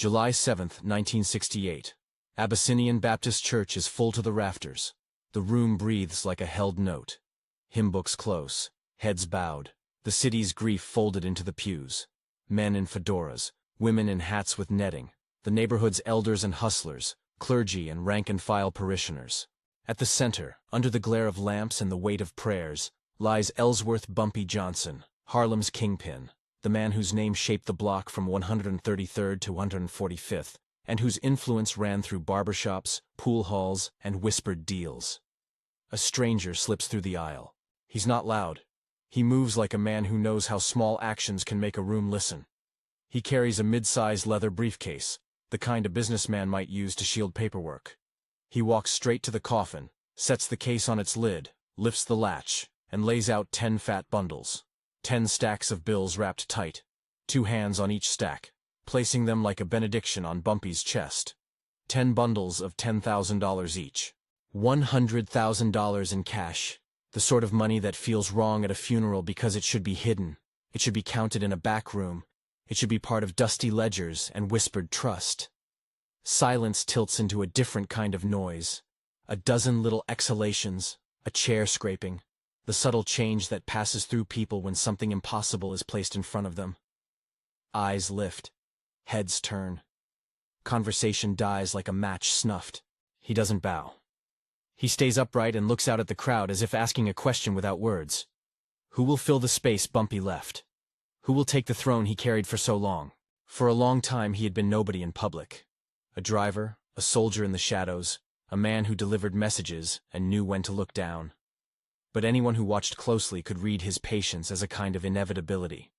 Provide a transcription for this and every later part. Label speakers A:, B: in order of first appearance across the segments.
A: July 7, 1968. Abyssinian Baptist Church is full to the rafters. The room breathes like a held note. Hymn books close, heads bowed, the city's grief folded into the pews. Men in fedoras, women in hats with netting, the neighborhood's elders and hustlers, clergy and rank-and-file parishioners. At the center, under the glare of lamps and the weight of prayers, lies Ellsworth Bumpy Johnson, Harlem's kingpin, the man whose name shaped the block from 133rd to 145th, and whose influence ran through barbershops, pool halls, and whispered deals. A stranger slips through the aisle. He's not loud. He moves like a man who knows how small actions can make a room listen. He carries a mid-sized leather briefcase, the kind a businessman might use to shield paperwork. He walks straight to the coffin, sets the case on its lid, lifts the latch, and lays out 10 fat bundles. 10 stacks of bills wrapped tight, 2 hands on each stack, placing them like a benediction on Bumpy's chest. 10 bundles of $10,000 each. $100,000 in cash, the sort of money that feels wrong at a funeral because it should be hidden, it should be counted in a back room, it should be part of dusty ledgers and whispered trust. Silence tilts into a different kind of noise. A dozen little exhalations, a chair scraping, the subtle change that passes through people when something impossible is placed in front of them. Eyes lift. Heads turn. Conversation dies like a match snuffed. He doesn't bow. He stays upright and looks out at the crowd as if asking a question without words. Who will fill the space Bumpy left? Who will take the throne he carried for so long? For a long time he had been nobody in public. A driver, a soldier in the shadows, a man who delivered messages and knew when to look down. But anyone who watched closely could read his patience as a kind of inevitability.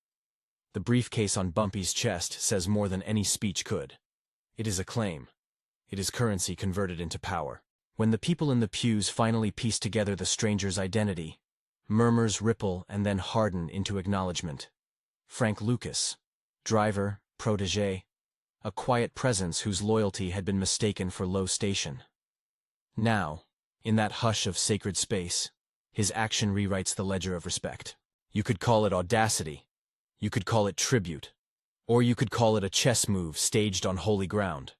A: The briefcase on Bumpy's chest says more than any speech could. It is a claim. It is currency converted into power. When the people in the pews finally piece together the stranger's identity, murmurs ripple and then harden into acknowledgement. Frank Lucas, driver, protégé, a quiet presence whose loyalty had been mistaken for low station. Now, in that hush of sacred space, his action rewrites the ledger of respect. You could call it audacity, you could call it tribute, or you could call it a chess move staged on holy ground.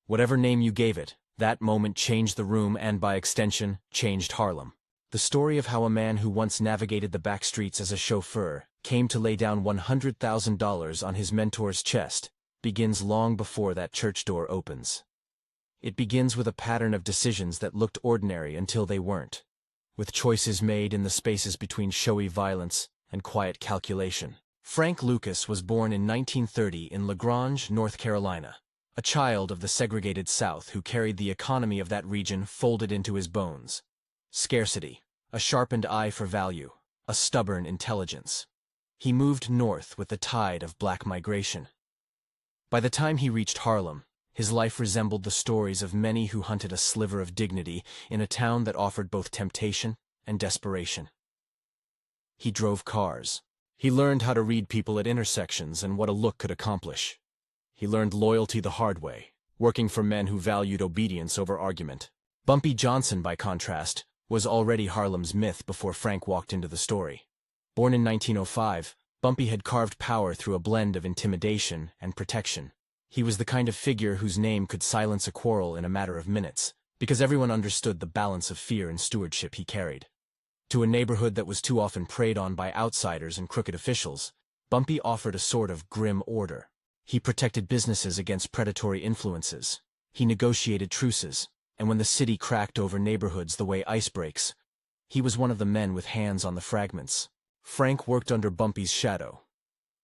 A: Whatever name you gave it, that moment changed the room and, by extension, changed Harlem. The story of how a man who once navigated the back streets as a chauffeur came to lay down $100,000 on his mentor's chest begins long before that church door opens. It begins with a pattern of decisions that looked ordinary until they weren't, with choices made in the spaces between showy violence and quiet calculation. Frank Lucas was born in 1930 in LaGrange, North Carolina, a child of the segregated South who carried the economy of that region folded into his bones. Scarcity, a sharpened eye for value, a stubborn intelligence. He moved north with the tide of black migration. By the time he reached Harlem, his life resembled the stories of many who hunted a sliver of dignity in a town that offered both temptation and desperation. He drove cars. He learned how to read people at intersections and what a look could accomplish. He learned loyalty the hard way, working for men who valued obedience over argument. Bumpy Johnson, by contrast, was already Harlem's myth before Frank walked into the story. Born in 1905, Bumpy had carved power through a blend of intimidation and protection. He was the kind of figure whose name could silence a quarrel in a matter of minutes, because everyone understood the balance of fear and stewardship he carried. To a neighborhood that was too often preyed on by outsiders and crooked officials, Bumpy offered a sort of grim order. He protected businesses against predatory influences. He negotiated truces, and when the city cracked over neighborhoods the way ice breaks, he was one of the men with hands on the fragments. Frank worked under Bumpy's shadow.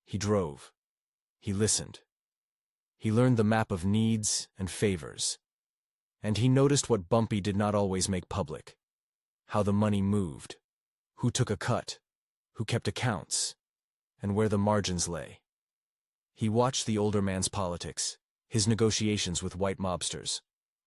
A: He drove. He listened. He learned the map of needs and favors. And he noticed what Bumpy did not always make public. How the money moved. Who took a cut. Who kept accounts. And where the margins lay. He watched the older man's politics, his negotiations with white mobsters,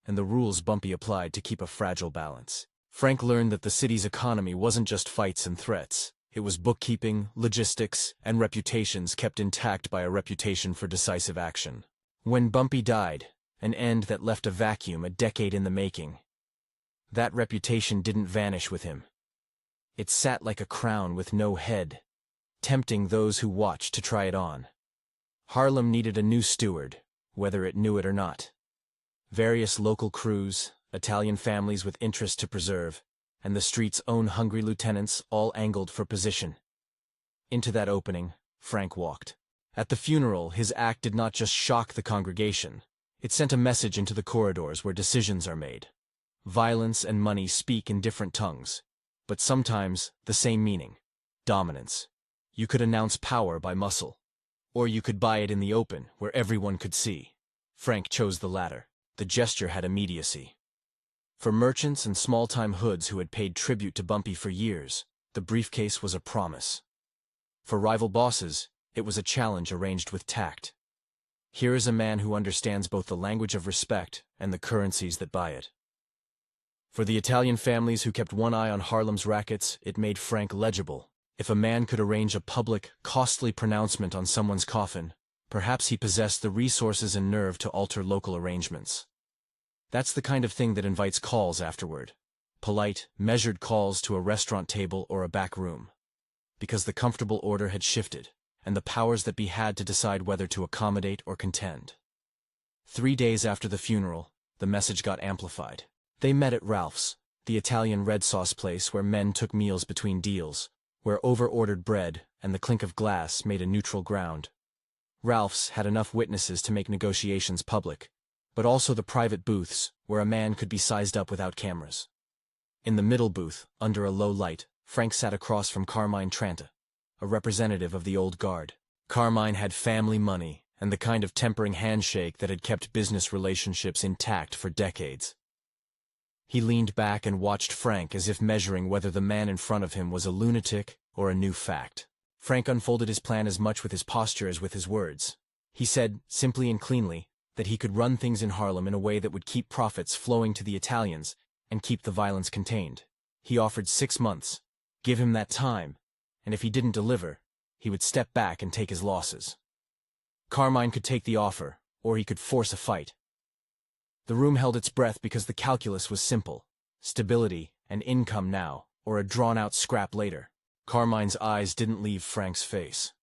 A: and the rules Bumpy applied to keep a fragile balance. Frank learned that the city's economy wasn't just fights and threats. It was bookkeeping, logistics, and reputations kept intact by a reputation for decisive action. When Bumpy died, an end that left a vacuum a decade in the making, that reputation didn't vanish with him. It sat like a crown with no head, tempting those who watched to try it on. Harlem needed a new steward, whether it knew it or not. Various local crews, Italian families with interest to preserve, and the street's own hungry lieutenants all angled for position. Into that opening, Frank walked. At the funeral, his act did not just shock the congregation. It sent a message into the corridors where decisions are made. Violence and money speak in different tongues, but sometimes the same meaning: dominance. You could announce power by muscle, or you could buy it in the open where everyone could see. Frank chose the latter. The gesture had immediacy. For merchants and small-time hoods who had paid tribute to Bumpy for years, the briefcase was a promise. For rival bosses, it was a challenge arranged with tact. Here is a man who understands both the language of respect and the currencies that buy it. For the Italian families who kept one eye on Harlem's rackets, it made Frank legible. If a man could arrange a public, costly pronouncement on someone's coffin, perhaps he possessed the resources and nerve to alter local arrangements. That's the kind of thing that invites calls afterward. Polite, measured calls to a restaurant table or a back room. Because the comfortable order had shifted, and the powers that be had to decide whether to accommodate or contend. 3 days after the funeral, the message got amplified. They met at Ralph's, the Italian red sauce place where men took meals between deals, where over-ordered bread and the clink of glass made a neutral ground. Ralph's had enough witnesses to make negotiations public, but also the private booths where a man could be sized up without cameras. In the middle booth, under a low light, Frank sat across from Carmine Tranta, a representative of the old guard. Carmine had family money and the kind of tempering handshake that had kept business relationships intact for decades. He leaned back and watched Frank as if measuring whether the man in front of him was a lunatic or a new fact. Frank unfolded his plan as much with his posture as with his words. He said, simply and cleanly, that he could run things in Harlem in a way that would keep profits flowing to the Italians and keep the violence contained. He offered 6 months. Give him that time, and if he didn't deliver, he would step back and take his losses. Carmine could take the offer, or he could force a fight. The room held its breath because the calculus was simple: stability and income now, or a drawn-out scrap later. Carmine's eyes didn't leave Frank's face.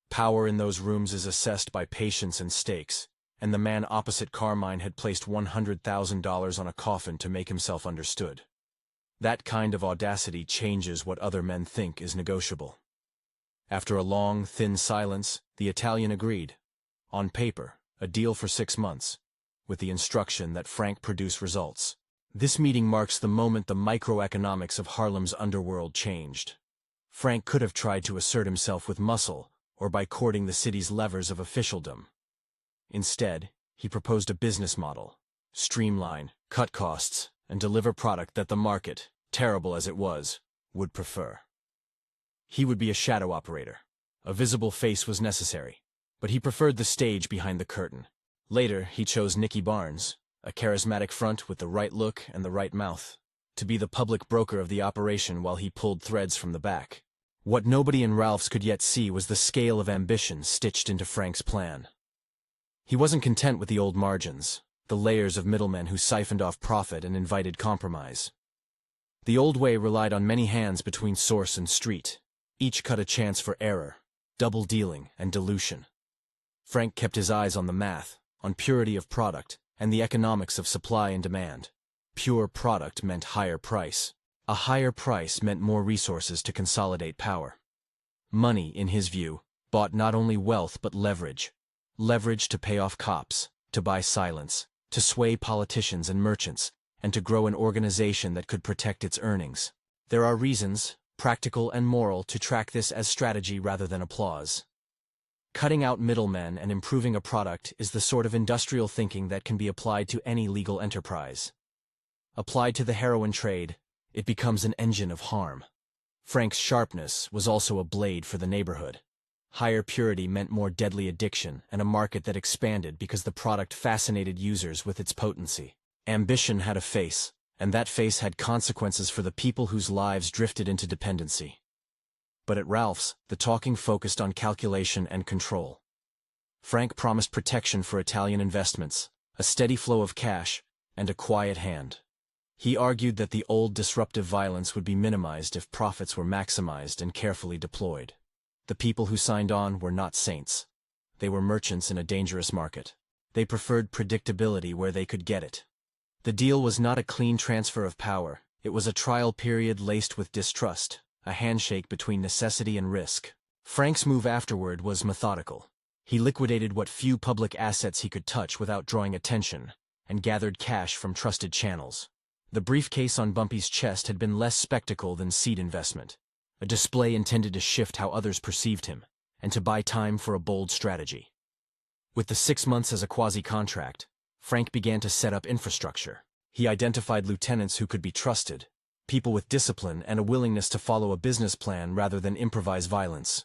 A: Power in those rooms is assessed by patience and stakes, and the man opposite Carmine had placed $100,000 on a coffin to make himself understood. That kind of audacity changes what other men think is negotiable. After a long, thin silence, the Italian agreed. On paper, a deal for 6 months, with the instruction that Frank produce results. This meeting marks the moment the microeconomics of Harlem's underworld changed. Frank could have tried to assert himself with muscle, or by courting the city's levers of officialdom. Instead, he proposed a business model: streamline, cut costs, and deliver product that the market, terrible as it was, would prefer. He would be a shadow operator. A visible face was necessary, but he preferred the stage behind the curtain. Later, he chose Nicky Barnes, a charismatic front with the right look and the right mouth, to be the public broker of the operation while he pulled threads from the back. What nobody in Ralph's could yet see was the scale of ambition stitched into Frank's plan. He wasn't content with the old margins, the layers of middlemen who siphoned off profit and invited compromise. The old way relied on many hands between source and street. Each cut a chance for error, double dealing, and dilution. Frank kept his eyes on the math, on purity of product, and the economics of supply and demand. Pure product meant higher price. A higher price meant more resources to consolidate power. Money, in his view, bought not only wealth but leverage. Leverage to pay off cops, to buy silence, to sway politicians and merchants, and to grow an organization that could protect its earnings. There are reasons, practical and moral, to track this as strategy rather than applause. Cutting out middlemen and improving a product is the sort of industrial thinking that can be applied to any legal enterprise. Applied to the heroin trade, it becomes an engine of harm. Frank's sharpness was also a blade for the neighborhood. Higher purity meant more deadly addiction and a market that expanded because the product fascinated users with its potency. Ambition had a face, and that face had consequences for the people whose lives drifted into dependency. But at Ralph's, the talking focused on calculation and control. Frank promised protection for Italian investments, a steady flow of cash, and a quiet hand. He argued that the old disruptive violence would be minimized if profits were maximized and carefully deployed. The people who signed on were not saints. They were merchants in a dangerous market. They preferred predictability where they could get it. The deal was not a clean transfer of power. It was a trial period laced with distrust, a handshake between necessity and risk. Frank's move afterward was methodical. He liquidated what few public assets he could touch without drawing attention, and gathered cash from trusted channels. The briefcase on Bumpy's chest had been less spectacle than seed investment, a display intended to shift how others perceived him, and to buy time for a bold strategy. With the 6 months as a quasi-contract, Frank began to set up infrastructure. He identified lieutenants who could be trusted, people with discipline and a willingness to follow a business plan rather than improvise violence.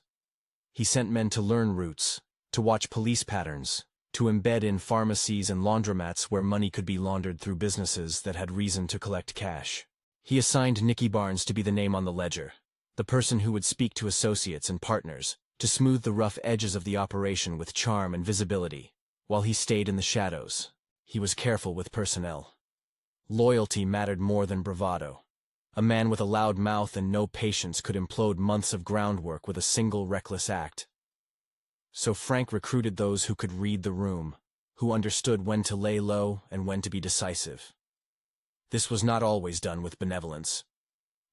A: He sent men to learn routes, to watch police patterns, to embed in pharmacies and laundromats where money could be laundered through businesses that had reason to collect cash. He assigned Nicky Barnes to be the name on the ledger, the person who would speak to associates and partners, to smooth the rough edges of the operation with charm and visibility. While he stayed in the shadows, he was careful with personnel. Loyalty mattered more than bravado. A man with a loud mouth and no patience could implode months of groundwork with a single reckless act. So Frank recruited those who could read the room, who understood when to lay low and when to be decisive. This was not always done with benevolence.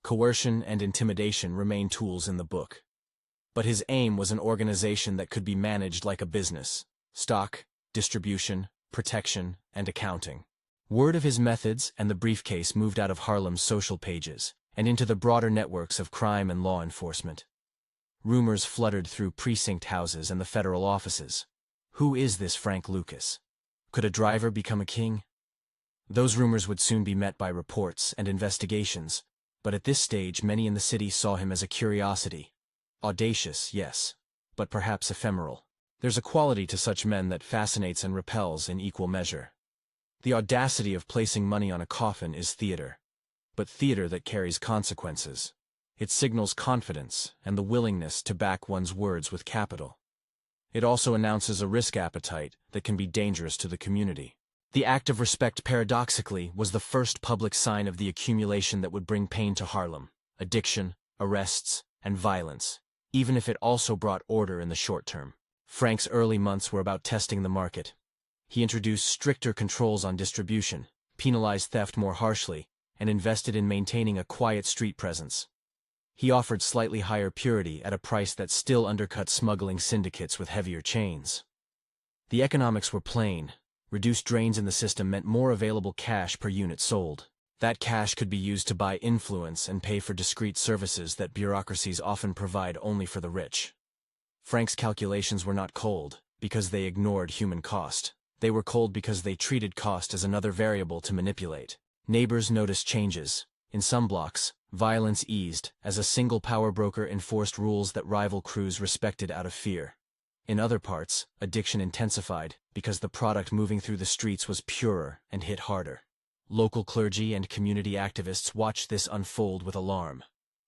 A: Coercion and intimidation remain tools in the book. But his aim was an organization that could be managed like a business: stock, distribution, protection, and accounting. Word of his methods and the briefcase moved out of Harlem's social pages and into the broader networks of crime and law enforcement. Rumors fluttered through precinct houses and the federal offices. Who is this Frank Lucas? Could a driver become a king? Those rumors would soon be met by reports and investigations, but at this stage many in the city saw him as a curiosity. Audacious, yes, but perhaps ephemeral. There's a quality to such men that fascinates and repels in equal measure. The audacity of placing money on a coffin is theater, but theater that carries consequences. It signals confidence and the willingness to back one's words with capital. It also announces a risk appetite that can be dangerous to the community. The act of respect, paradoxically, was the first public sign of the accumulation that would bring pain to Harlem: addiction, arrests, and violence, even if it also brought order in the short term. Frank's early months were about testing the market. He introduced stricter controls on distribution, penalized theft more harshly, and invested in maintaining a quiet street presence. He offered slightly higher purity at a price that still undercut smuggling syndicates with heavier chains. The economics were plain. Reduced drains in the system meant more available cash per unit sold. That cash could be used to buy influence and pay for discreet services that bureaucracies often provide only for the rich. Frank's calculations were not cold because they ignored human cost. They were cold because they treated cost as another variable to manipulate. Neighbors noticed changes. In some blocks, violence eased as a single power broker enforced rules that rival crews respected out of fear. In other parts, addiction intensified because the product moving through the streets was purer and hit harder. Local clergy and community activists watched this unfold with alarm.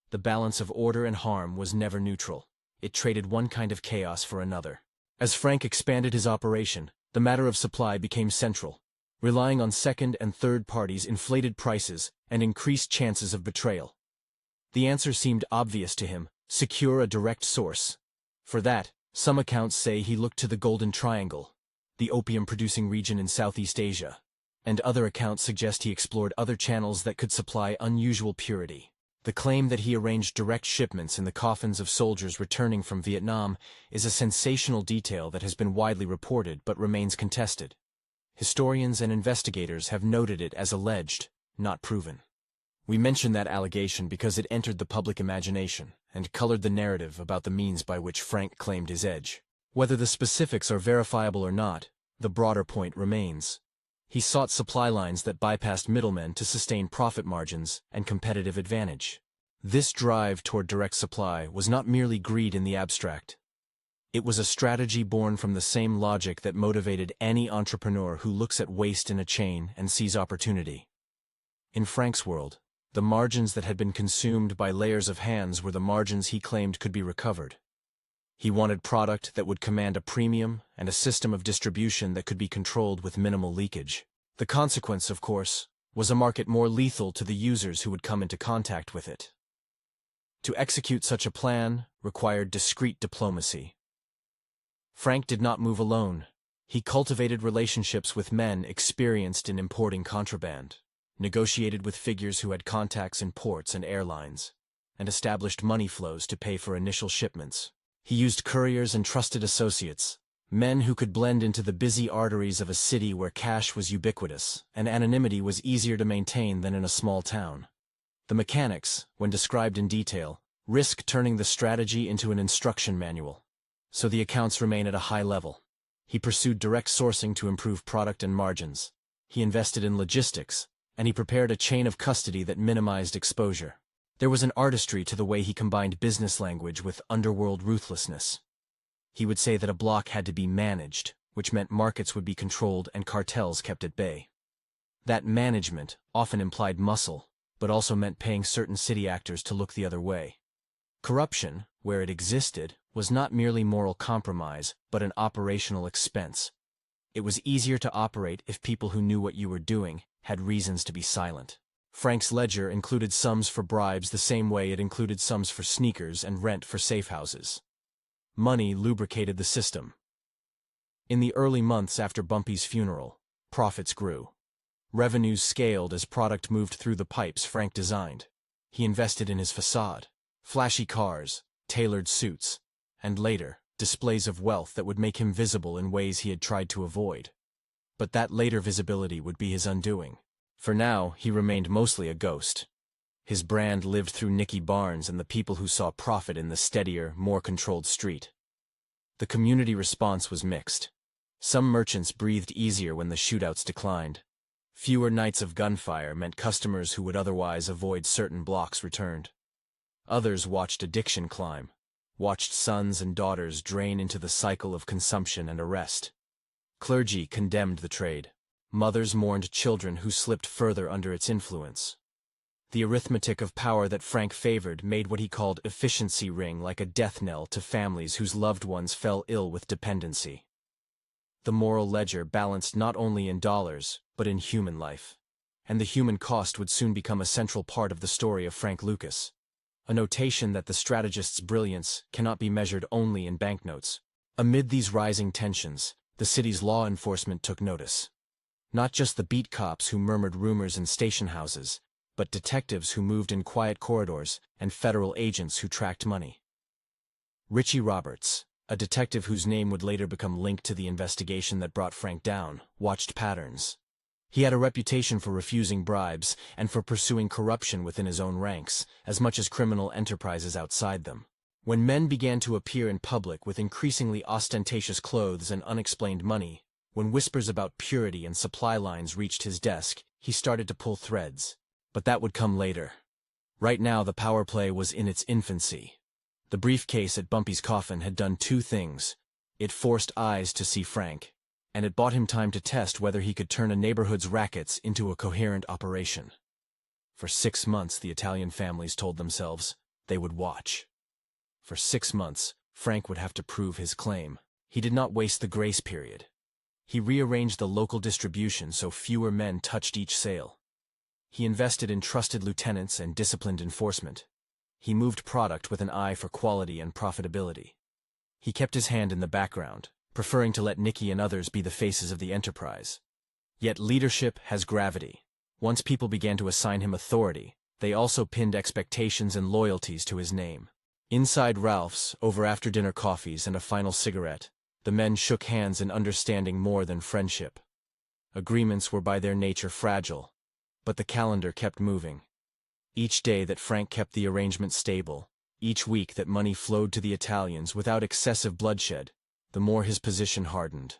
A: The balance of order and harm was never neutral. It traded one kind of chaos for another. As Frank expanded his operation, the matter of supply became central. Relying on second and third parties inflated prices and increased chances of betrayal. The answer seemed obvious to him: secure a direct source. For that, some accounts say he looked to the Golden Triangle, the opium-producing region in Southeast Asia, and other accounts suggest he explored other channels that could supply unusual purity. The claim that he arranged direct shipments in the coffins of soldiers returning from Vietnam is a sensational detail that has been widely reported but remains contested. Historians and investigators have noted it as alleged, not proven. We mention that allegation because it entered the public imagination and colored the narrative about the means by which Frank claimed his edge. Whether the specifics are verifiable or not, the broader point remains. He sought supply lines that bypassed middlemen to sustain profit margins and competitive advantage. This drive toward direct supply was not merely greed in the abstract. It was a strategy born from the same logic that motivated any entrepreneur who looks at waste in a chain and sees opportunity. In Frank's world, the margins that had been consumed by layers of hands were the margins he claimed could be recovered. He wanted product that would command a premium and a system of distribution that could be controlled with minimal leakage. The consequence, of course, was a market more lethal to the users who would come into contact with it. To execute such a plan required discreet diplomacy. Frank did not move alone. He cultivated relationships with men experienced in importing contraband, negotiated with figures who had contacts in ports and airlines, and established money flows to pay for initial shipments. He used couriers and trusted associates, men who could blend into the busy arteries of a city where cash was ubiquitous and anonymity was easier to maintain than in a small town. The mechanics, when described in detail, risk turning the strategy into an instruction manual, so the accounts remain at a high level. He pursued direct sourcing to improve product and margins. He invested in logistics, and he prepared a chain of custody that minimized exposure. There was an artistry to the way he combined business language with underworld ruthlessness. He would say that a block had to be managed, which meant markets would be controlled and cartels kept at bay. That management often implied muscle, but also meant paying certain city actors to look the other way. Corruption, where it existed, was not merely moral compromise, but an operational expense. It was easier to operate if people who knew what you were doing had reasons to be silent. Frank's ledger included sums for bribes the same way it included sums for sneakers and rent for safe houses. Money lubricated the system. In the early months after Bumpy's funeral, profits grew. Revenues scaled as product moved through the pipes Frank designed. He invested in his facade, flashy cars, tailored suits, and later, displays of wealth that would make him visible in ways he had tried to avoid. But that later visibility would be his undoing. For now, he remained mostly a ghost. His brand lived through Nicky Barnes and the people who saw profit in the steadier, more controlled street. The community response was mixed. Some merchants breathed easier when the shootouts declined. Fewer nights of gunfire meant customers who would otherwise avoid certain blocks returned. Others watched addiction climb, watched sons and daughters drain into the cycle of consumption and arrest. Clergy condemned the trade. Mothers mourned children who slipped further under its influence. The arithmetic of power that Frank favored made what he called efficiency ring like a death knell to families whose loved ones fell ill with dependency. The moral ledger balanced not only in dollars, but in human life. And the human cost would soon become a central part of the story of Frank Lucas. A notation that the strategist's brilliance cannot be measured only in banknotes. Amid these rising tensions, the city's law enforcement took notice. Not just the beat cops who murmured rumors in station houses, but detectives who moved in quiet corridors and federal agents who tracked money. Richie Roberts, a detective whose name would later become linked to the investigation that brought Frank down, watched patterns. He had a reputation for refusing bribes and for pursuing corruption within his own ranks, as much as criminal enterprises outside them. When men began to appear in public with increasingly ostentatious clothes and unexplained money, when whispers about purity and supply lines reached his desk, he started to pull threads. But that would come later. Right now the power play was in its infancy. The briefcase at Bumpy's coffin had done two things. It forced eyes to see Frank, and it bought him time to test whether he could turn a neighborhood's rackets into a coherent operation. For 6 months, the Italian families told themselves they would watch. For 6 months, Frank would have to prove his claim. He did not waste the grace period. He rearranged the local distribution so fewer men touched each sale. He invested in trusted lieutenants and disciplined enforcement. He moved product with an eye for quality and profitability. He kept his hand in the background, preferring to let Nicky and others be the faces of the enterprise. Yet leadership has gravity. Once people began to assign him authority, they also pinned expectations and loyalties to his name. Inside Ralph's, over after-dinner coffees and a final cigarette, the men shook hands in understanding more than friendship. Agreements were by their nature fragile, but the calendar kept moving. Each day that Frank kept the arrangement stable, each week that money flowed to the Italians without excessive bloodshed, the more his position hardened.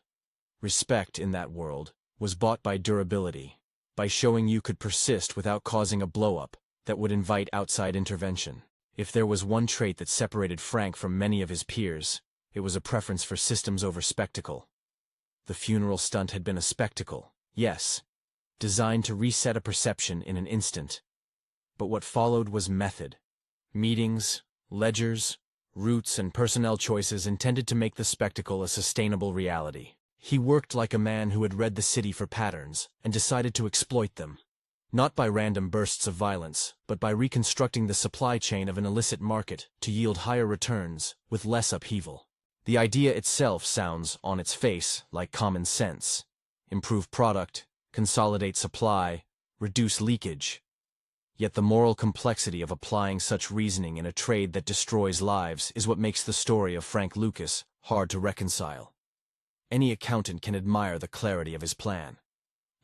A: Respect in that world was bought by durability, by showing you could persist without causing a blow-up that would invite outside intervention. If there was one trait that separated Frank from many of his peers, it was a preference for systems over spectacle. The funeral stunt had been a spectacle, yes, designed to reset a perception in an instant. But what followed was method. Meetings, ledgers, routes, and personnel choices intended to make the spectacle a sustainable reality. He worked like a man who had read the city for patterns and decided to exploit them. Not by random bursts of violence, but by reconstructing the supply chain of an illicit market to yield higher returns with less upheaval. The idea itself sounds, on its face, like common sense. Improve product, consolidate supply, reduce leakage. Yet the moral complexity of applying such reasoning in a trade that destroys lives is what makes the story of Frank Lucas hard to reconcile. Any accountant can admire the clarity of his plan.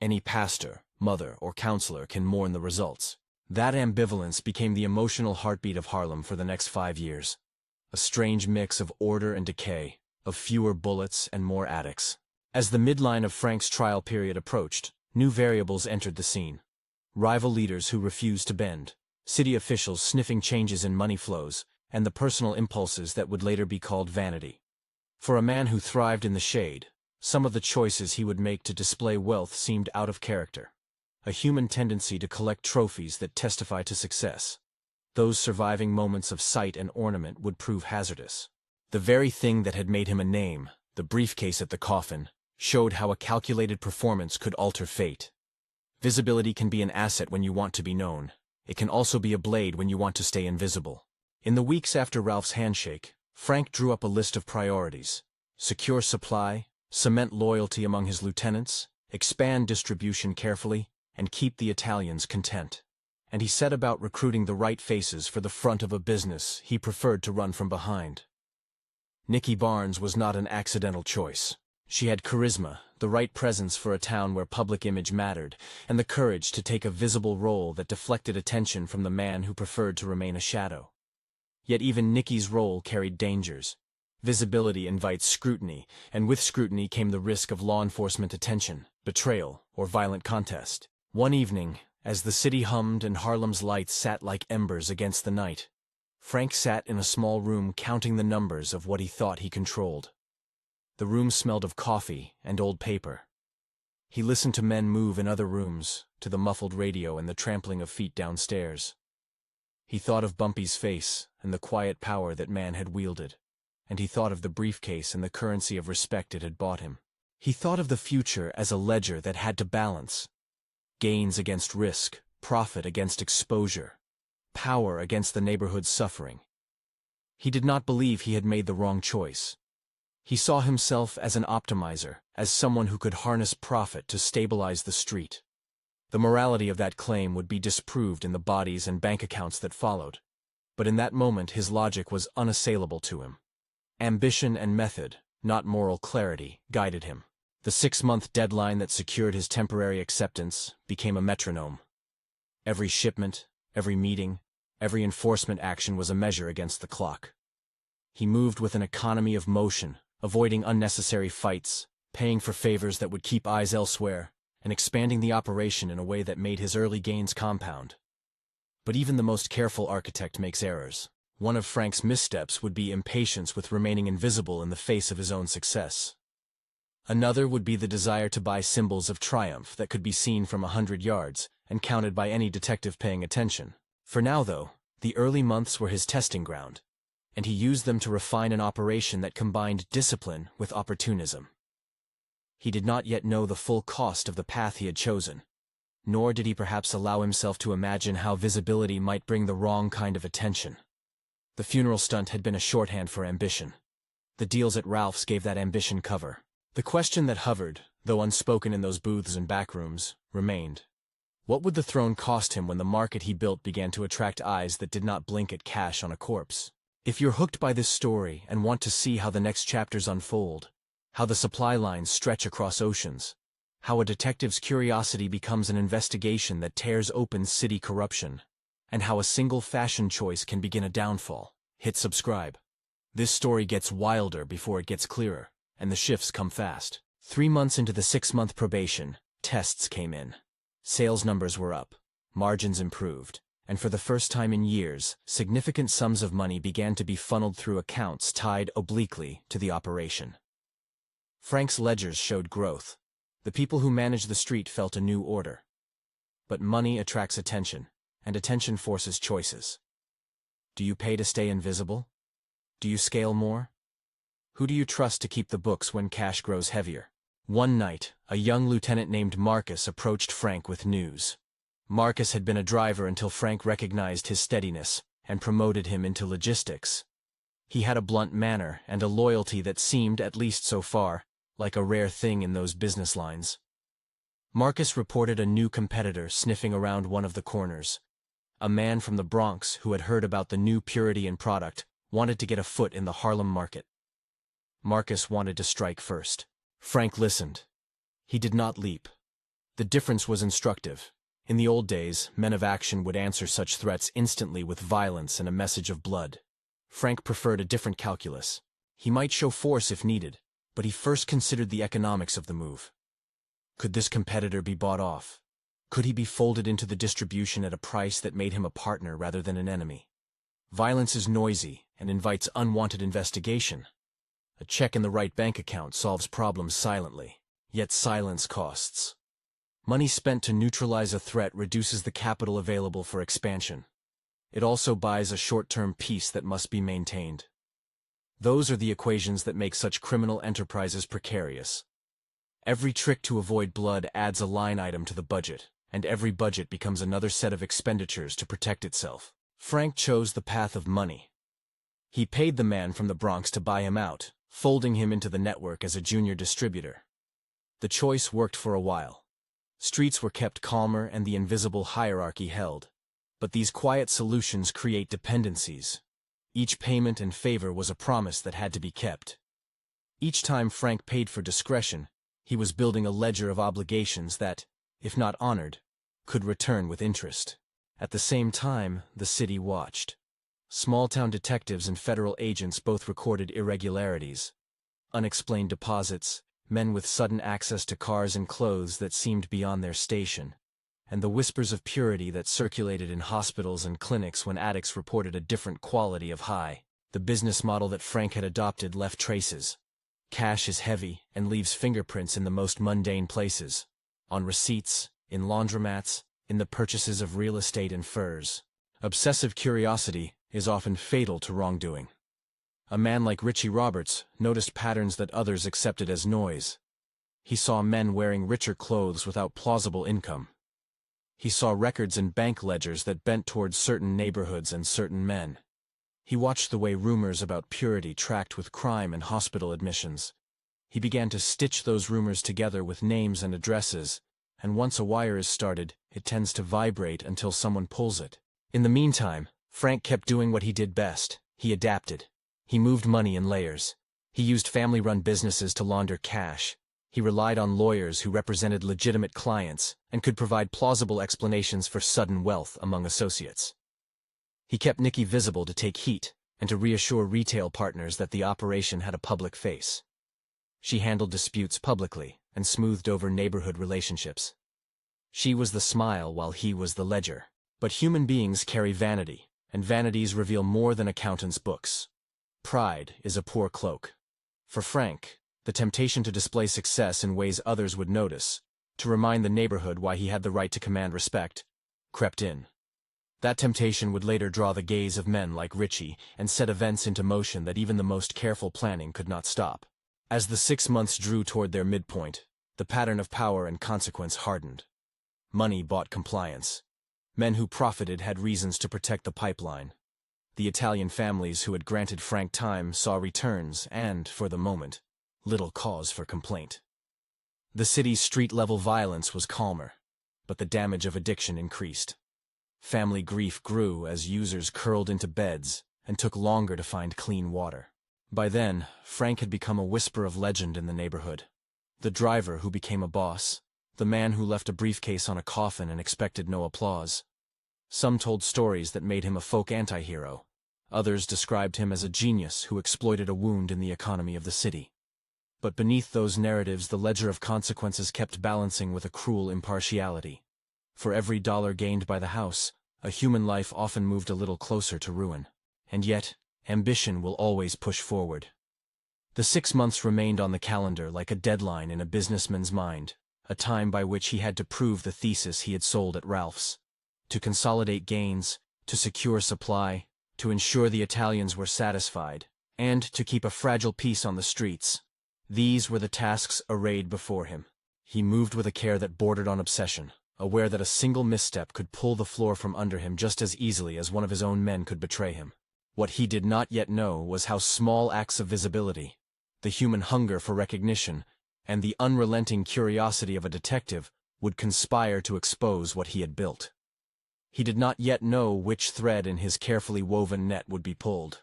A: Any pastor, mother, or counselor can mourn the results. That ambivalence became the emotional heartbeat of Harlem for the next 5 years. A strange mix of order and decay, of fewer bullets and more addicts. As the midline of Frank's trial period approached, new variables entered the scene. Rival leaders who refused to bend, city officials sniffing changes in money flows, and the personal impulses that would later be called vanity. For a man who thrived in the shade, some of the choices he would make to display wealth seemed out of character. A human tendency to collect trophies that testify to success. Those surviving moments of sight and ornament would prove hazardous. The very thing that had made him a name, the briefcase at the coffin, showed how a calculated performance could alter fate. Visibility can be an asset when you want to be known. It can also be a blade when you want to stay invisible. In the weeks after Ralph's handshake, Frank drew up a list of priorities. Secure supply, cement loyalty among his lieutenants, expand distribution carefully, and keep the Italians content. And he set about recruiting the right faces for the front of a business he preferred to run from behind. Nikki Barnes was not an accidental choice. She had charisma, the right presence for a town where public image mattered, and the courage to take a visible role that deflected attention from the man who preferred to remain a shadow. Yet even Nikki's role carried dangers. Visibility invites scrutiny, and with scrutiny came the risk of law enforcement attention, betrayal, or violent contest. One evening, as the city hummed and Harlem's lights sat like embers against the night, Frank sat in a small room counting the numbers of what he thought he controlled. The room smelled of coffee and old paper. He listened to men move in other rooms, to the muffled radio and the trampling of feet downstairs. He thought of Bumpy's face and the quiet power that man had wielded, and he thought of the briefcase and the currency of respect it had bought him. He thought of the future as a ledger that had to balance. Gains against risk, profit against exposure, power against the neighborhood's suffering. He did not believe he had made the wrong choice. He saw himself as an optimizer, as someone who could harness profit to stabilize the street. The morality of that claim would be disproved in the bodies and bank accounts that followed. But in that moment his logic was unassailable to him. Ambition and method, not moral clarity, guided him. The 6-month deadline that secured his temporary acceptance became a metronome. Every shipment, every meeting, every enforcement action was a measure against the clock. He moved with an economy of motion, avoiding unnecessary fights, paying for favors that would keep eyes elsewhere, and expanding the operation in a way that made his early gains compound. But even the most careful architect makes errors. One of Frank's missteps would be impatience with remaining invisible in the face of his own success. Another would be the desire to buy symbols of triumph that could be seen from 100 yards and counted by any detective paying attention. For now, though, the early months were his testing ground, and he used them to refine an operation that combined discipline with opportunism. He did not yet know the full cost of the path he had chosen, nor did he perhaps allow himself to imagine how visibility might bring the wrong kind of attention. The funeral stunt had been a shorthand for ambition. The deals at Ralph's gave that ambition cover. The question that hovered, though unspoken in those booths and backrooms, remained. What would the throne cost him when the market he built began to attract eyes that did not blink at cash on a corpse? If you're hooked by this story and want to see how the next chapters unfold, how the supply lines stretch across oceans, how a detective's curiosity becomes an investigation that tears open city corruption, and how a single fashion choice can begin a downfall, hit subscribe. This story gets wilder before it gets clearer, and the shifts come fast. 3 months into the 6-month probation, tests came in. Sales numbers were up, margins improved, and for the first time in years, significant sums of money began to be funneled through accounts tied obliquely to the operation. Frank's ledgers showed growth. The people who managed the street felt a new order. But money attracts attention, and attention forces choices. Do you pay to stay invisible? Do you scale more? Who do you trust to keep the books when cash grows heavier? One night, a young lieutenant named Marcus approached Frank with news. Marcus had been a driver until Frank recognized his steadiness and promoted him into logistics. He had a blunt manner and a loyalty that seemed, at least so far, like a rare thing in those business lines. Marcus reported a new competitor sniffing around one of the corners. A man from the Bronx who had heard about the new purity in product wanted to get a foot in the Harlem market. Marcus wanted to strike first. Frank listened. He did not leap. The difference was instructive. In the old days, men of action would answer such threats instantly with violence and a message of blood. Frank preferred a different calculus. He might show force if needed, but he first considered the economics of the move. Could this competitor be bought off? Could he be folded into the distribution at a price that made him a partner rather than an enemy? Violence is noisy and invites unwanted investigation. A check in the right bank account solves problems silently, yet silence costs. Money spent to neutralize a threat reduces the capital available for expansion. It also buys a short-term peace that must be maintained. Those are the equations that make such criminal enterprises precarious. Every trick to avoid blood adds a line item to the budget, and every budget becomes another set of expenditures to protect itself. Frank chose the path of money. He paid the man from the Bronx to buy him out, folding him into the network as a junior distributor. The choice worked for a while. Streets were kept calmer and the invisible hierarchy held. But these quiet solutions create dependencies. Each payment and favor was a promise that had to be kept. Each time Frank paid for discretion, he was building a ledger of obligations that, if not honored, could return with interest. At the same time, the city watched. Small-town detectives and federal agents both recorded irregularities. Unexplained deposits, men with sudden access to cars and clothes that seemed beyond their station, and the whispers of purity that circulated in hospitals and clinics when addicts reported a different quality of high. The business model that Frank had adopted left traces. Cash is heavy and leaves fingerprints in the most mundane places. On receipts, in laundromats, in the purchases of real estate and furs. Obsessive curiosity is often fatal to wrongdoing. A man like Richie Roberts noticed patterns that others accepted as noise. He saw men wearing richer clothes without plausible income. He saw records in bank ledgers that bent towards certain neighborhoods and certain men. He watched the way rumors about purity tracked with crime and hospital admissions. He began to stitch those rumors together with names and addresses, and once a wire is started, it tends to vibrate until someone pulls it. In the meantime, Frank kept doing what he did best. He adapted. He moved money in layers. He used family-run businesses to launder cash. He relied on lawyers who represented legitimate clients and could provide plausible explanations for sudden wealth among associates. He kept Nikki visible to take heat and to reassure retail partners that the operation had a public face. She handled disputes publicly and smoothed over neighborhood relationships. She was the smile while he was the ledger. But human beings carry vanity, and vanities reveal more than accountants' books. Pride is a poor cloak. For Frank, the temptation to display success in ways others would notice, to remind the neighborhood why he had the right to command respect, crept in. That temptation would later draw the gaze of men like Richie and set events into motion that even the most careful planning could not stop. As the 6 months drew toward their midpoint, the pattern of power and consequence hardened. Money bought compliance. Men who profited had reasons to protect the pipeline. The Italian families who had granted Frank time saw returns and, for the moment, little cause for complaint. The city's street-level violence was calmer, but the damage of addiction increased. Family grief grew as users curled into beds and took longer to find clean water. By then, Frank had become a whisper of legend in the neighborhood. The driver who became a boss, the man who left a briefcase on a coffin and expected no applause. Some told stories that made him a folk anti-hero. Others described him as a genius who exploited a wound in the economy of the city. But beneath those narratives, the ledger of consequences kept balancing with a cruel impartiality. For every dollar gained by the house, a human life often moved a little closer to ruin. And yet, ambition will always push forward. The 6 months remained on the calendar like a deadline in a businessman's mind, a time by which he had to prove the thesis he had sold at Ralph's. To consolidate gains, to secure supply, to ensure the Italians were satisfied, and to keep a fragile peace on the streets. These were the tasks arrayed before him. He moved with a care that bordered on obsession, aware that a single misstep could pull the floor from under him just as easily as one of his own men could betray him. What he did not yet know was how small acts of visibility, the human hunger for recognition, and the unrelenting curiosity of a detective would conspire to expose what he had built. He did not yet know which thread in his carefully woven net would be pulled,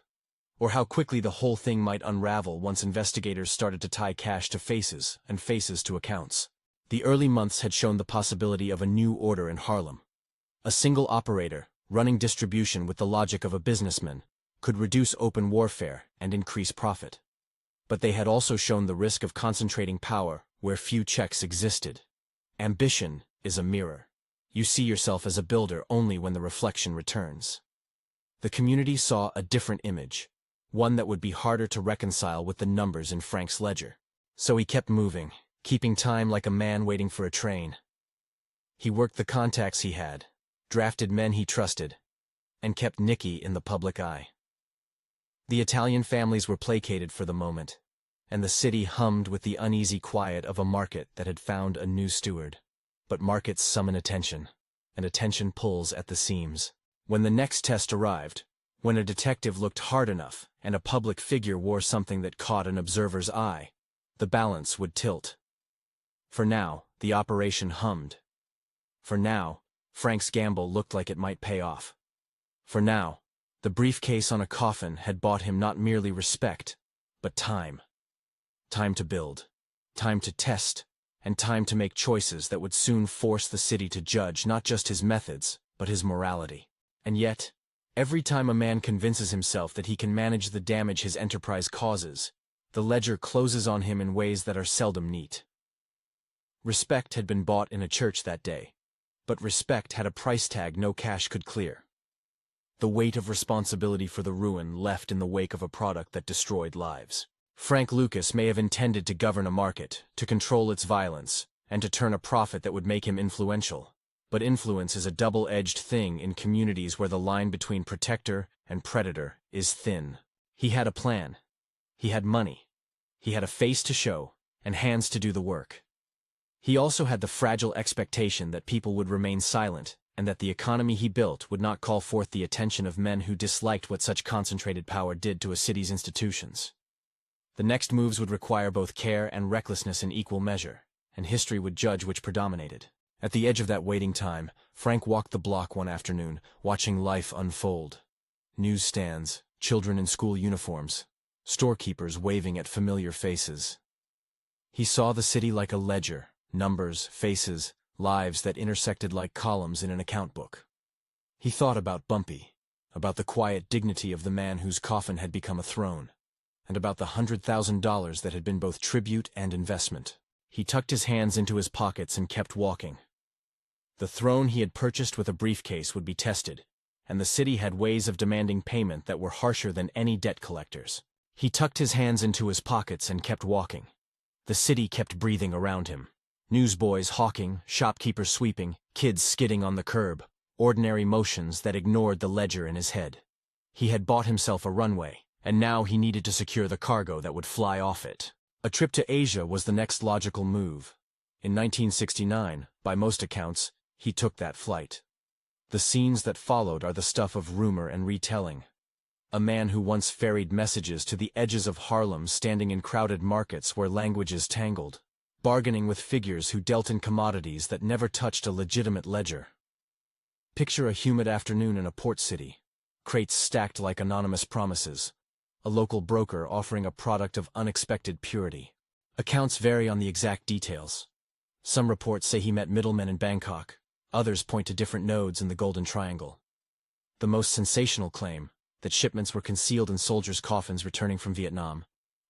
A: or how quickly the whole thing might unravel once investigators started to tie cash to faces and faces to accounts. The early months had shown the possibility of a new order in Harlem. A single operator, running distribution with the logic of a businessman, could reduce open warfare and increase profit. But they had also shown the risk of concentrating power where few checks existed. Ambition is a mirror. You see yourself as a builder only when the reflection returns. The community saw a different image, one that would be harder to reconcile with the numbers in Frank's ledger. So he kept moving, keeping time like a man waiting for a train. He worked the contacts he had, drafted men he trusted, and kept Nicky in the public eye. The Italian families were placated for the moment, and the city hummed with the uneasy quiet of a market that had found a new steward. But markets summon attention, and attention pulls at the seams. When the next test arrived, when a detective looked hard enough and a public figure wore something that caught an observer's eye, the balance would tilt. For now, the operation hummed. For now, Frank's gamble looked like it might pay off. For now, the briefcase on a coffin had bought him not merely respect, but time. Time to build, time to test, and time to make choices that would soon force the city to judge not just his methods, but his morality. And yet, every time a man convinces himself that he can manage the damage his enterprise causes, the ledger closes on him in ways that are seldom neat. Respect had been bought in a church that day, but respect had a price tag no cash could clear. The weight of responsibility for the ruin left in the wake of a product that destroyed lives. Frank Lucas may have intended to govern a market, to control its violence, and to turn a profit that would make him influential. But influence is a double-edged thing in communities where the line between protector and predator is thin. He had a plan. He had money. He had a face to show, and hands to do the work. He also had the fragile expectation that people would remain silent, and that the economy he built would not call forth the attention of men who disliked what such concentrated power did to a city's institutions. The next moves would require both care and recklessness in equal measure, and history would judge which predominated. At the edge of that waiting time, Frank walked the block one afternoon, watching life unfold. Newsstands, children in school uniforms, storekeepers waving at familiar faces. He saw the city like a ledger, numbers, faces, lives that intersected like columns in an account book. He thought about Bumpy, about the quiet dignity of the man whose coffin had become a throne, and about the $100,000 that had been both tribute and investment. He tucked his hands into his pockets and kept walking. The throne he had purchased with a briefcase would be tested, and the city had ways of demanding payment that were harsher than any debt collector's. He tucked his hands into his pockets and kept walking. The city kept breathing around him. Newsboys hawking, shopkeepers sweeping, kids skidding on the curb, ordinary motions that ignored the ledger in his head. He had bought himself a runway, and now he needed to secure the cargo that would fly off it. A trip to Asia was the next logical move. In 1969, by most accounts, he took that flight. The scenes that followed are the stuff of rumor and retelling. A man who once ferried messages to the edges of Harlem, standing in crowded markets where languages tangled, bargaining with figures who dealt in commodities that never touched a legitimate ledger. Picture a humid afternoon in a port city, crates stacked like anonymous promises, a local broker offering a product of unexpected purity. Accounts vary on the exact details. Some reports say he met middlemen in Bangkok, others point to different nodes in the Golden Triangle. The most sensational claim, that shipments were concealed in soldiers' coffins returning from Vietnam,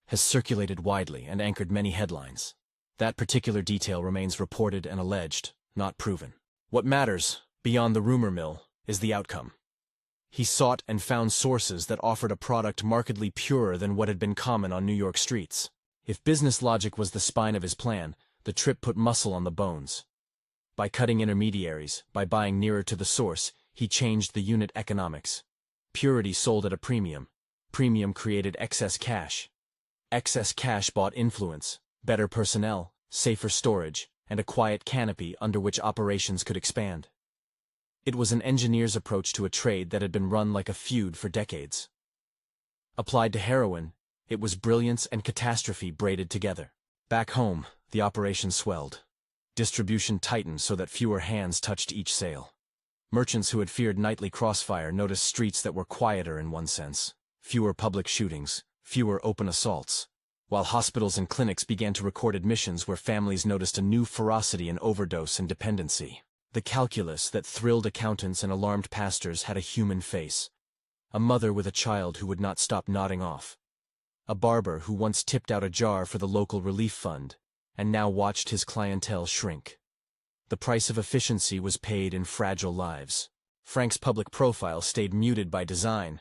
A: has circulated widely and anchored many headlines. That particular detail remains reported and alleged, not proven. What matters, beyond the rumor mill, is the outcome. He sought and found sources that offered a product markedly purer than what had been common on New York streets. If business logic was the spine of his plan, the trip put muscle on the bones. By cutting intermediaries, by buying nearer to the source, he changed the unit economics. Purity sold at a premium. Premium created excess cash. Excess cash bought influence, better personnel, safer storage, and a quiet canopy under which operations could expand. It was an engineer's approach to a trade that had been run like a feud for decades. Applied to heroin, it was brilliance and catastrophe braided together. Back home, the operation swelled. Distribution tightened so that fewer hands touched each sale. Merchants who had feared nightly crossfire noticed streets that were quieter in one sense. Fewer public shootings, fewer open assaults. While hospitals and clinics began to record admissions where families noticed a new ferocity in overdose and dependency. The calculus that thrilled accountants and alarmed pastors had a human face. A mother with a child who would not stop nodding off. A barber who once tipped out a jar for the local relief fund, and now watched his clientele shrink. The price of efficiency was paid in fragile lives. Frank's public profile stayed muted by design,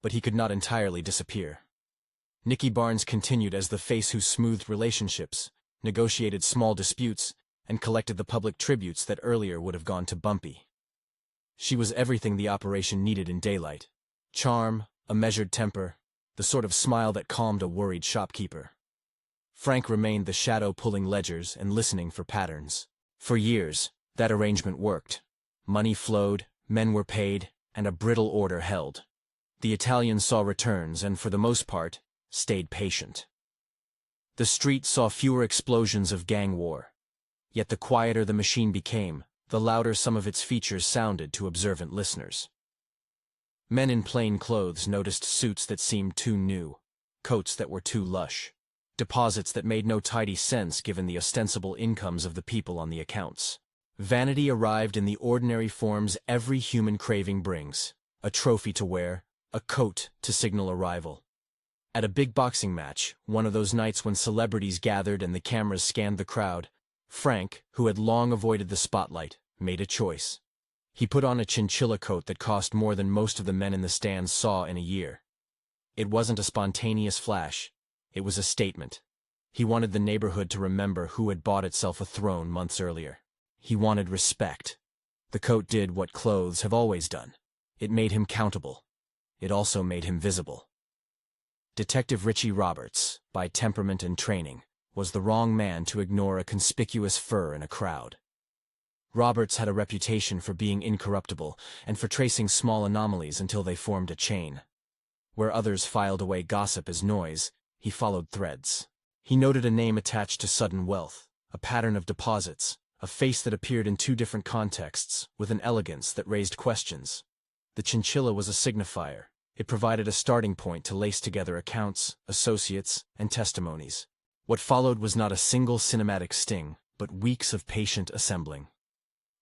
A: but he could not entirely disappear. Nicky Barnes continued as the face who smoothed relationships, negotiated small disputes, and collected the public tributes that earlier would have gone to Bumpy. She was everything the operation needed in daylight. Charm, a measured temper, the sort of smile that calmed a worried shopkeeper. Frank remained the shadow pulling ledgers and listening for patterns. For years, that arrangement worked. Money flowed, men were paid, and a brittle order held. The Italians saw returns and, for the most part, stayed patient. The street saw fewer explosions of gang war. Yet the quieter the machine became, the louder some of its features sounded to observant listeners. Men in plain clothes noticed suits that seemed too new, coats that were too lush, deposits that made no tidy sense given the ostensible incomes of the people on the accounts. Vanity arrived in the ordinary forms every human craving brings: a trophy to wear, a coat to signal arrival. At a big boxing match, one of those nights when celebrities gathered and the cameras scanned the crowd, Frank, who had long avoided the spotlight, made a choice. He put on a chinchilla coat that cost more than most of the men in the stands saw in a year. It wasn't a spontaneous flash. It was a statement. He wanted the neighborhood to remember who had bought itself a throne months earlier. He wanted respect. The coat did what clothes have always done. It made him countable. It also made him visible. Detective Richie Roberts, by temperament and training, was the wrong man to ignore a conspicuous fur in a crowd. Roberts had a reputation for being incorruptible and for tracing small anomalies until they formed a chain. Where others filed away gossip as noise, he followed threads. He noted a name attached to sudden wealth, a pattern of deposits, a face that appeared in two different contexts, with an elegance that raised questions. The chinchilla was a signifier. It provided a starting point to lace together accounts, associates, and testimonies. What followed was not a single cinematic sting, but weeks of patient assembling.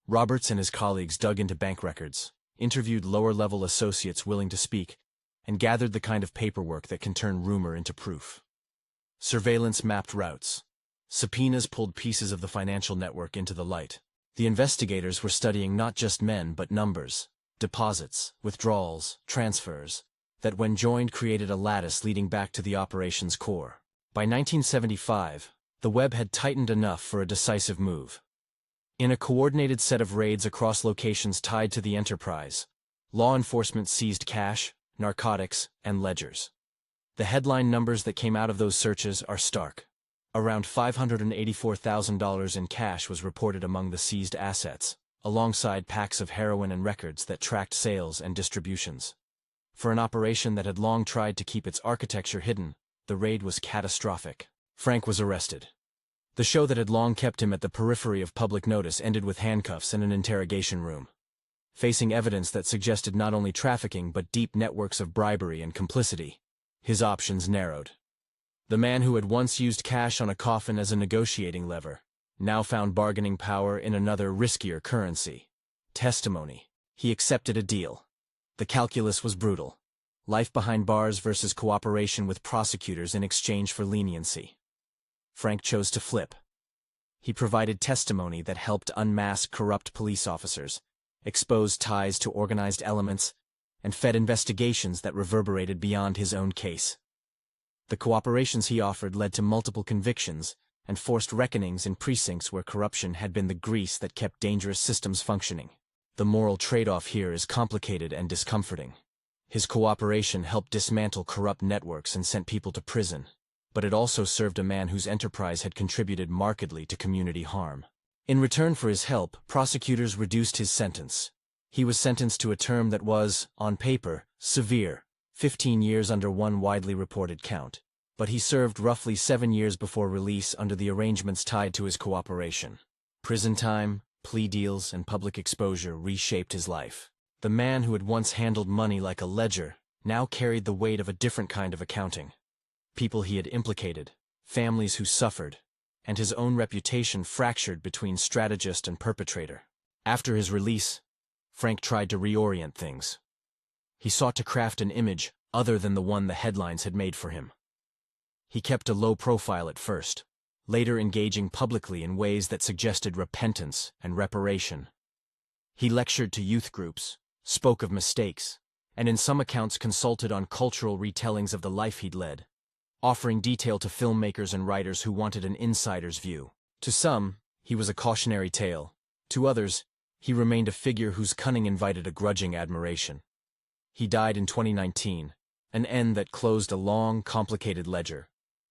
A: Roberts and his colleagues dug into bank records, interviewed lower-level associates willing to speak, and gathered the kind of paperwork that can turn rumor into proof. Surveillance mapped routes. Subpoenas pulled pieces of the financial network into the light. The investigators were studying not just men but numbers, deposits, withdrawals, transfers, that when joined created a lattice leading back to the operation's core. By 1975, the web had tightened enough for a decisive move. In a coordinated set of raids across locations tied to the enterprise, law enforcement seized cash, narcotics, and ledgers. The headline numbers that came out of those searches are stark. Around $584,000 in cash was reported among the seized assets, alongside packs of heroin and records that tracked sales and distributions. For an operation that had long tried to keep its architecture hidden, the raid was catastrophic. Frank was arrested. The show that had long kept him at the periphery of public notice ended with handcuffs and an interrogation room. Facing evidence that suggested not only trafficking but deep networks of bribery and complicity, his options narrowed. The man who had once used cash on a coffin as a negotiating lever now found bargaining power in another, riskier currency: testimony. He accepted a deal. The calculus was brutal. Life behind bars versus cooperation with prosecutors in exchange for leniency. Frank chose to flip. He provided testimony that helped unmask corrupt police officers, exposed ties to organized elements, and fed investigations that reverberated beyond his own case. The cooperations he offered led to multiple convictions and forced reckonings in precincts where corruption had been the grease that kept dangerous systems functioning. The moral trade-off here is complicated and discomforting. His cooperation helped dismantle corrupt networks and sent people to prison, but it also served a man whose enterprise had contributed markedly to community harm. In return for his help, prosecutors reduced his sentence. He was sentenced to a term that was, on paper, severe: 15 years under one widely reported count, but he served roughly 7 years before release under the arrangements tied to his cooperation. Prison time, plea deals, and public exposure reshaped his life. The man who had once handled money like a ledger now carried the weight of a different kind of accounting. People he had implicated, families who suffered, and his own reputation fractured between strategist and perpetrator. After his release, Frank tried to reorient things. He sought to craft an image other than the one the headlines had made for him. He kept a low profile at first, later engaging publicly in ways that suggested repentance and reparation. He lectured to youth groups, spoke of mistakes, and in some accounts consulted on cultural retellings of the life he'd led, offering detail to filmmakers and writers who wanted an insider's view. To some, he was a cautionary tale. To others, he remained a figure whose cunning invited a grudging admiration. He died in 2019, an end that closed a long, complicated ledger.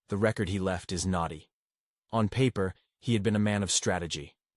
A: The record he left is knotty. On paper, he had been a man of strategy,